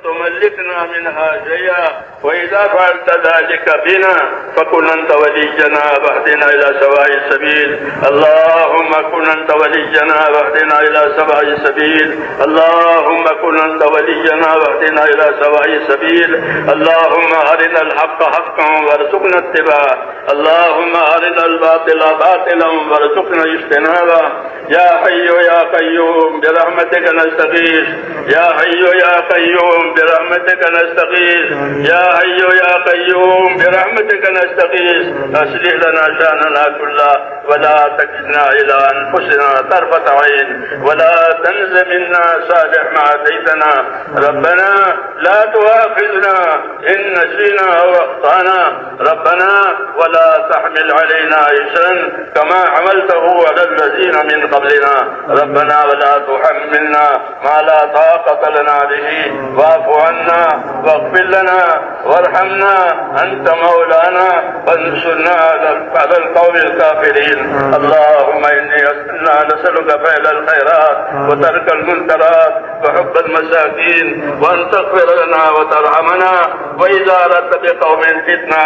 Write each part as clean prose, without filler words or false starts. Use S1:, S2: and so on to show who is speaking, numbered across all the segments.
S1: تملكنا منها شيئا، وإذا فعلت ذلك بنا فكن أنت ولينا واهدنا إلى سواء السبيل. اللهم كن أنت ولينا واهدنا إلى سواء السبيل. اللهم كن أنت ولينا واهدنا إلى سواء السبيل. اللهم أرنا الحق حقا وارزقنا اتباعه. اللهم أرنا الباطل باطلا وارزقنا اجتنابه. يا حي يا قيوم برحمتك نستغيث. يا حي يا قيوم برحمتك نستغيث. يا حي يا قيوم برحمتك نستغيث. أصلح لنا شأننا كله ولا تكلنا إلى أنفسنا طرفة عين، ولا تنز منا صالح ما أتيتنا. ربنا لا تؤاخذنا إن نسينا أو أخطأنا. ربنا ولا تحمل علينا إصرا كما حملته على الذين من قبلنا. ربنا ولا تحملنا ما لا طاقة لنا به. واعف عنا واغفر لنا وارحمنا، أنت مولانا فانصرنا على القوم الكافرين. اللهم إني نسألك فعل الخيرات وترك المنكرات وحب المساكين، وأن تغفر لنا وترحمنا. وإذا أردت بقوم فتنة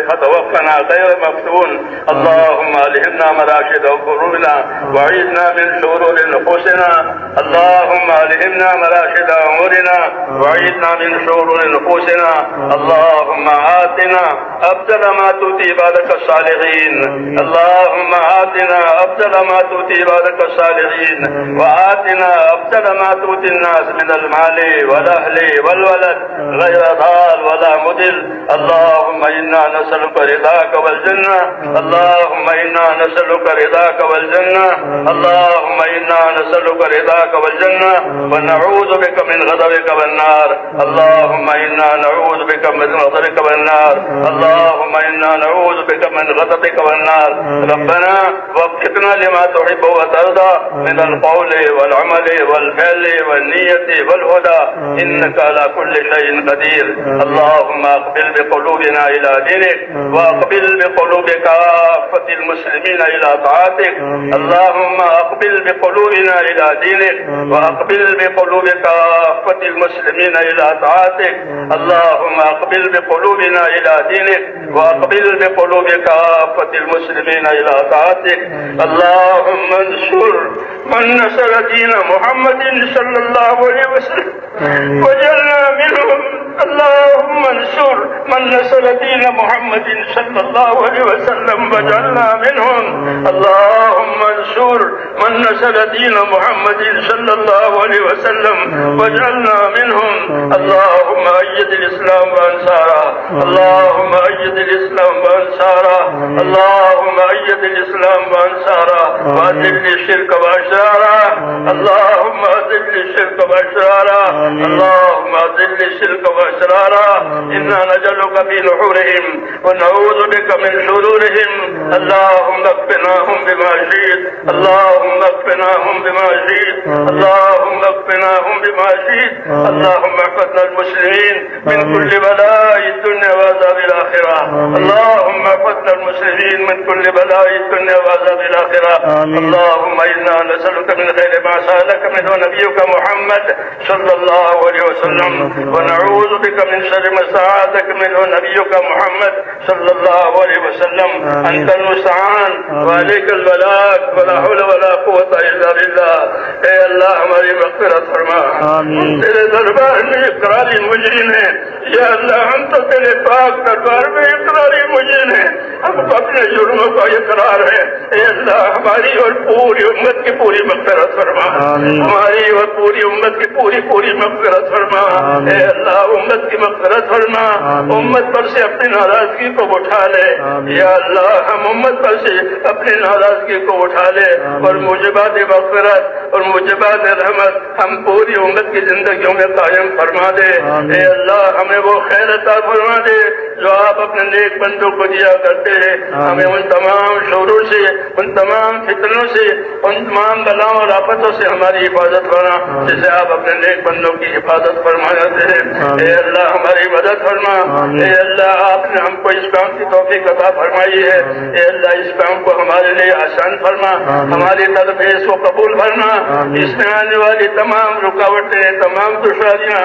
S1: فتوفنا غير مفتون. اللهم ألهمنا مراشد قلوبنا وعيذنا من شرور نفوسنا. اللهم ألهمنا مراشد أمورنا وعيذنا من شرور نفوسنا. اللهم آتنا أفضل ما تؤتي عبادك الصالحين. اللهم آتنا أفضل ما تؤتي عبادك الصالحين، وآتنا أفضل ما تؤتي الناس من المال والأهل والولد غير ضال ولا مضل. اللهم إنا نسألك رضاك والجنة. اللهم إنا نسألك رضاك والجنة. اللهم إنا نسألك رضاك والجنة ونعوذ بك من غضبك والنار. اللهم إنا نعوذ بك من غضبك والنار. اللهم إنا نعوذ بك من غضبك والنار. ربنا وفقنا لما تحب وترضى من القول والعمل والفعل والنية والهدى، إنك على كل شيء قدير. اللهم أقبل بقلوبنا إلى دينك، وأقبل بقلوب كافة المسلمين إلى طاعتك. اللهم أقبل بقلوبنا إلى دينك، وأقبل بقلوب كافة المسلمين إلى طاعتك. اللهم أقبل بقلوبنا إلى دينك، وأقبل بقلوب كافة المسلمين إلى طاعتك. اللهم انصر من نصر دين محمد صلى الله عليه وسلم وجعلنا منهم. اللهم انصر من نصر دين محمد صلى الله عليه وسلم وجعلنا منهم. اللهم انصر من نصر دين محمد صلى الله عليه وسلم وجعلنا منهم. اللهم أيد الإسلام وأنصاره. اللهم أيد الإسلام وأنصاره. اللهم أيد الإسلام وأنصاره وأذل الشرك وأشراره. اللهم أذل الشرك وأشراره. اللهم أذل الشرك وأشراره. إنا نجعلك في نحورهم ونعوذ بك من شرورهم. اللهم اكفناهم بما شئت. اللهم اكفناهم بما شئت. اللهم اكفناهم بما شئت. اللهم احفظنا المسلمين من كل بلاء الدنيا وعذاب الآخرة. اللهم احفظنا المسلمين من كل بلاء الدنيا وعذاب الآخرة. اللهم إنا نسألك من خير ما سألك منه نبيك محمد صلى الله عليه وسلم، ونعوذ بك من شر ما استعاذك منه نبيك محمد صلى الله عليه وسلم. أنت المستعان وعليك البلاغ ولا حول ولا قوة إلا بالله. اے اللہ ہماری مغفرت فرما. تیرے دربار میں اقراری مجرم ہیں یا اللہ. ہم تو تیرے پاک دربار میں اقراری مجرم ہیں. ہم اپنے جرموں کا اقرار ہے. اے اللہ ہماری اور پوری امت کی پوری مغفرت فرما. ہماری اور پوری امت کی پوری مغفرت فرما. اے اللہ امت کی مغفرت فرما. امت پر سے اپنی ناراضگی کو اٹھا لے. یا اللہ ہم امت پر سے اپنی ناراضگی کو اٹھا لے اور موجبات مغفرت اور موجبات رحمت ہم پوری امت کی زندگیوں میں قائم فرما دے. اے اللہ ہمیں وہ خیر عطا فرما دے جو آپ اپنے نیک بندوں کو دیا کرتے ہیں، ہمیں ان تمام شرور سے، ان تمام فتنوں سے، ان تمام بلاؤں اور آفتوں سے ہماری حفاظت فرما، جسے آپ اپنے نیک بندوں کی حفاظت فرما جاتے ہیں۔ اے اللہ ہماری مدد فرما، اے اللہ آپ نے ہم کو اس کام کی توفیق عطا فرمائی ہے، اے اللہ اس کام کو ہمارے لیے آسان فرما، ہماری طرف اس کو قبول فرما، اس میں آنے والی تمام رکاوٹیں، تمام دشواریاں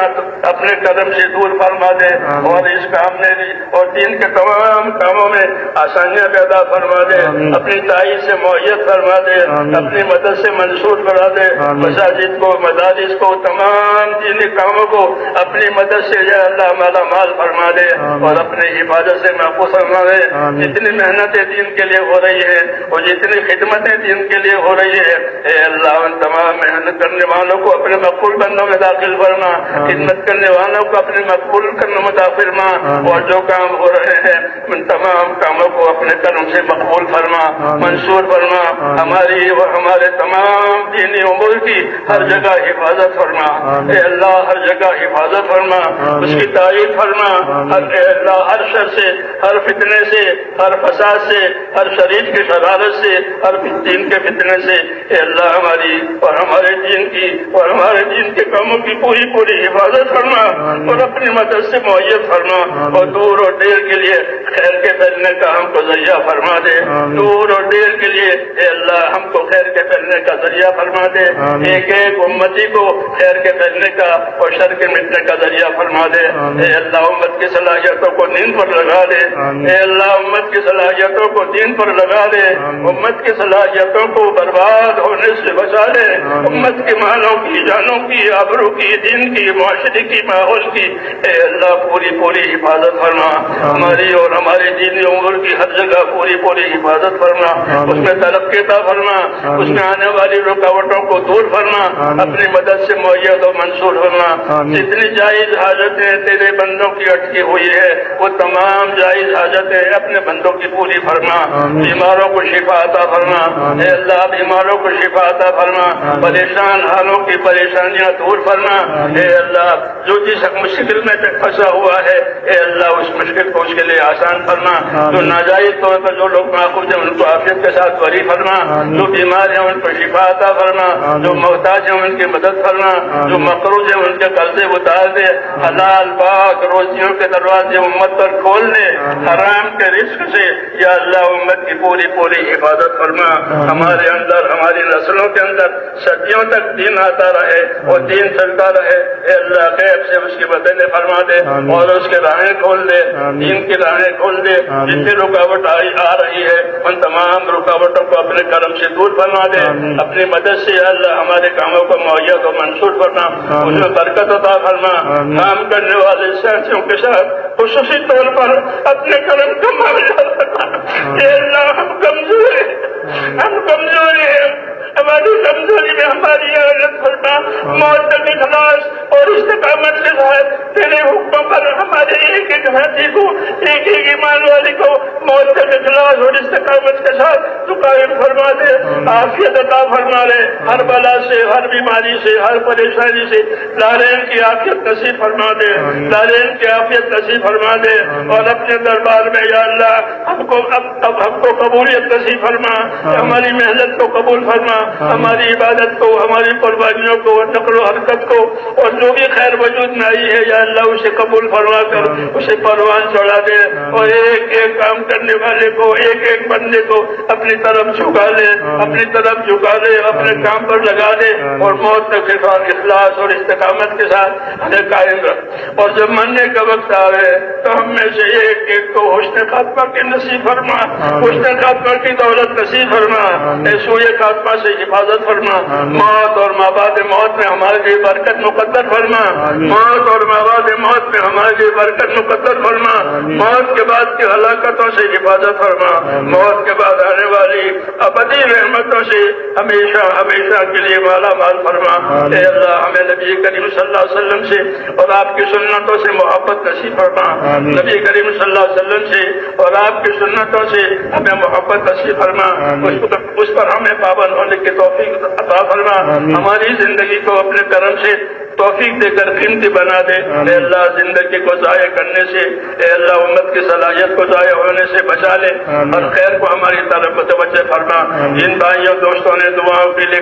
S1: اپنے قدم سے دور فرما دے، اور اس کام میں بھی اور دین کے تمام کاموں میں آسانیاں پیدا فرما دے، اپنی تائید سے معیت فرما دے، اپنی مدد سے منصور کرا دے، مساجد کو، مدارس کو، تمام دینی کاموں کو اپنی مدد سے یا اللہ مالا مال فرما دے، اور اپنی حفاظت سے محفوظ فرما دے۔ جتنی محنتیں دین کے لیے ہو رہی ہے اور جتنی خدمتیں دین کے لیے ہو رہی ہے، اے اللہ ان تمام محنت کرنے والوں کو اپنے مقبول بندوں میں داخل فرما، خدمت کرنے والوں کو اپنے مقبول کرنے میں داخل فرما، اور جو کام ہو رہے ہیں ان تمام کاموں کو اپنے کرم سے مقبول فرما، منصور فرما، ہماری اور ہمارے تمام دینی امور کی ہر جگہ حفاظت فرما، اے اللہ ہر جگہ حفاظت فرما، اس کی تائید فرما، اے اللہ ہر شر سے، ہر فتنے سے، ہر فساد سے، ہر شریر کی شرارت سے، ہر دین کے فتنے سے، اے اللہ ہماری اور ہمارے دین کی اور ہمارے دین کے کاموں کی پوری پوری حفاظت فرما، اور اپنی مدد سے معیت فرما، اور دور اور دیر کے لیے خیر کے پھیلنے کا ہم کو ذریعہ فرما دے، دور اور دیر کے لیے اے اللہ ہم کو خیر کے پھیلنے کا ذریعہ فرما دے، ایک ایک امتی کو خیر کے پھیلنے کا اور شر کے مٹنے کا ذریعہ فرما دے، اے اللہ امت کی صلاحیتوں کو دین پر لگا دے، اے اللہ امت کی صلاحیتوں کو دین پر لگا دے، امت کی صلاحیتوں کو برباد ہونے سے بچا دے، امت کے مالوں کی، جانوں کی، آبرو کی، دین کی، معاشرے کی، ماحول کی اے اللہ پوری پوری حفاظت فرما، ہماری اور ہماری دینی امور کی ہر جگہ پوری پوری حفاظت فرما، اس میں ترقی عطا فرما، اس میں آنے والی رکاوٹوں کو دور فرما، اپنی مدد سے معیت و منصور فرما، جتنی جائز حاجتیں تیرے بندوں کی اٹکی ہوئی ہے وہ تمام جائز حاجتیں اپنے بندوں کی پوری فرما، بیماروں کو شفا عطا فرما، اے اللہ بیماروں کو شفا عطا فرما، پریشان حالوں کی پریشانیاں دور فرما، اے اللہ جو جس مشکل میں پھنسا ہوا ہے اے اللہ اس مشکل کو اس کے لیے آسان فرما، جو ناجائز طور پر جو لوگ ماخوذ ہیں ان کو عافیت کے ساتھ بری فرما، جو بیمار ہیں ان کو شفا عطا فرما، جو محتاج ہیں ان کی مدد فرما، جو مقروض ہیں ان کے قرضے اتار دے، حلال پاک روزیوں کے دروازے امت پر کھول دے، حرام کے رزق سے یا اللہ امت کی پوری پوری حفاظت فرما، ہمارے اندر ہماری نسلوں کے اندر صدیوں تک دین آتا رہے اور دین چلتا رہے، اے اللہ غیب سے اس کی مدد فرما دے اور اس کے راہیں کھول دے، دین کی راہیں کھول دے، جتنی رکاوٹ آ رہی ہے ان تمام رکاوٹوں کو اپنے کرم سے دور فرما دے، اپنی مدد سے یا اللہ ہمارے کاموں کو معیت و منصور فرما، اس میں برکت عطا فرما، کام کرنے والے ساتھیوں کے ساتھ خصوصی طور پر اپنے کرم کا معاوضہ فرما، اے اللہ ہم کمزور ہیں، ہماری کمزوری میں ہماری عادت فرما، موت تک اخلاص اور استقامت کے ساتھ تیرے حکموں پر ہمارے ایک ایک ساتھی کو، ایک ایک ایمان والے کو موت تک اخلاص اور استقامت کے ساتھ تو قائم فرما دے، عافیت عطا فرما دے، ہر بلا سے، ہر بیماری سے، ہر پریشانی سے لارین کی عافیت نصیب فرما دے، لارین کی عافیت نصیب فرما دے، اور اپنے دربار میں یا اللہ ہم کو قبولیت نصیب فرما، ہماری محنت کو قبول فرما، ہماری عبادت کو، ہماری قربانیوں کو، نقل و حرکت کو، اور جو بھی خیر وجود میں آئی ہے یا اللہ اسے قبول فرما کر اسے پروان چڑھا دے، اور ایک ایک کام کرنے والے کو، ایک ایک بندے کو اپنی طرف جھکا لے، اپنی طرف جھکا لے، اپنے کام پر لگا دے، اور موت تک اخلاص اور استقامت کے ساتھ ہمیں قائم رکھ، اور جب مرنے کا وقت آئے تو ہم میں سے ایک ایک کو حسن خاتمہ کی نصیب فرما، حسن خاتمہ کی دولت نصیب فرما، سوئے خاتمہ سے حفاظت فرما، موت اور مابعد موت میں ہمارے لیے برکت مقدر فرما، موت اور مابعد موت میں ہمارے لیے برکت مقدر فرما، موت کے بعد کی ہلاکتوں سے حفاظت فرما، موت کے بعد آنے والی ابدی رحمتوں سے ہمیشہ ہمیشہ کے لیے مالا مال فرما، اے اللہ ہمیں نبی کریم صلی اللہ علیہ وسلم سے اور آپ کی سنتوں سے محبت نصیب فرما، نبی کریم صلی اللہ علیہ وسلم سے اور آپ کی سنتوں سے ہمیں محبت نصیب فرما، اس پر ہمیں پابند ہونے کی توفیق عطا فرما، ہماری زندگی کو اپنے کرم سے توفیق دے کر قیمتی بنا دے. اے اللہ زندگی کو ضائع کرنے سے، اے اللہ امت کی صلاحیت کو ضائع ہونے سے بچا لے اور خیر کو ہماری طرف متوجہ فرما. جن بھائیوں دوستوں نے دعاؤں کے لیے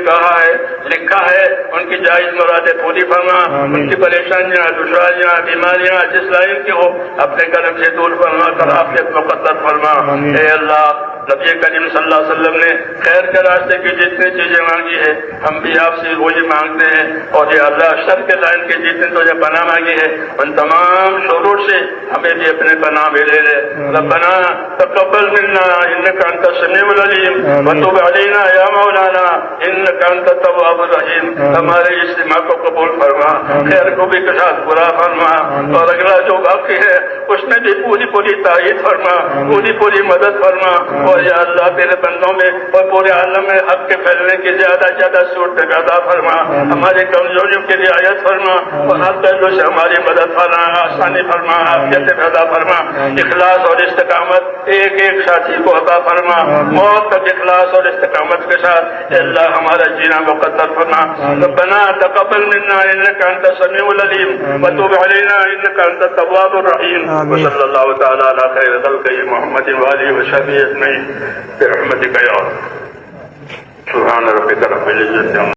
S1: لکھا ہے ان کی جائز مرادیں پوری فرما. ان کی پریشانیاں، دشواریاں، بیماریاں جس لائن کی ہو اپنے کرم سے دور فرما کر عافیت مقدر فرما. اے اللہ نبی کریم صلی اللہ علیہ وسلم نے خیر کے راستے کی جتنی چیزیں مانگی ہے ہم بھی آپ سے وہی مانگتے ہیں. اور یہ اللہ شر کے لائن کے جتنے تو یہ پناہ مانگی ہے ان تمام شرور سے ہمیں بھی اپنے پناہ میں لے لے. ربنا تقبل منا انك انت السميع العليم وتب علينا يا مولانا انك انت التواب الرحيم. ہمارے اجتماع کو قبول فرما، خیر کو بھی کشاد برا فرما، اور اگلا جو باقی ہے اس میں بھی پوری تائید فرما، پوری مدد فرما. اور یا اللہ تیرے بندوں میں اور پورے عالم میں حق کے پھیلنے کی زیادہ صورت پیدا فرما. ہماری کمزوریوں کی رعایت فرما اور ہر پہلو سے ہماری مدد فرما، آسانی فرما، عافیت پیدا فرما. اخلاص اور استقامت ایک ساتھی کو عطا فرما. موت تک اخلاص اور استقامت کے ساتھ اے اللہ ہمارا جینا مقدر فرما. ربنا تقبل منا انك انت السميع العليم وتب علينا انك انت التواب الرحيم. وصلى الله تعالى على خير خلقه محمد وآله وصحبه اجمعين برحمتك يا رب. سبحان ربك رب العزة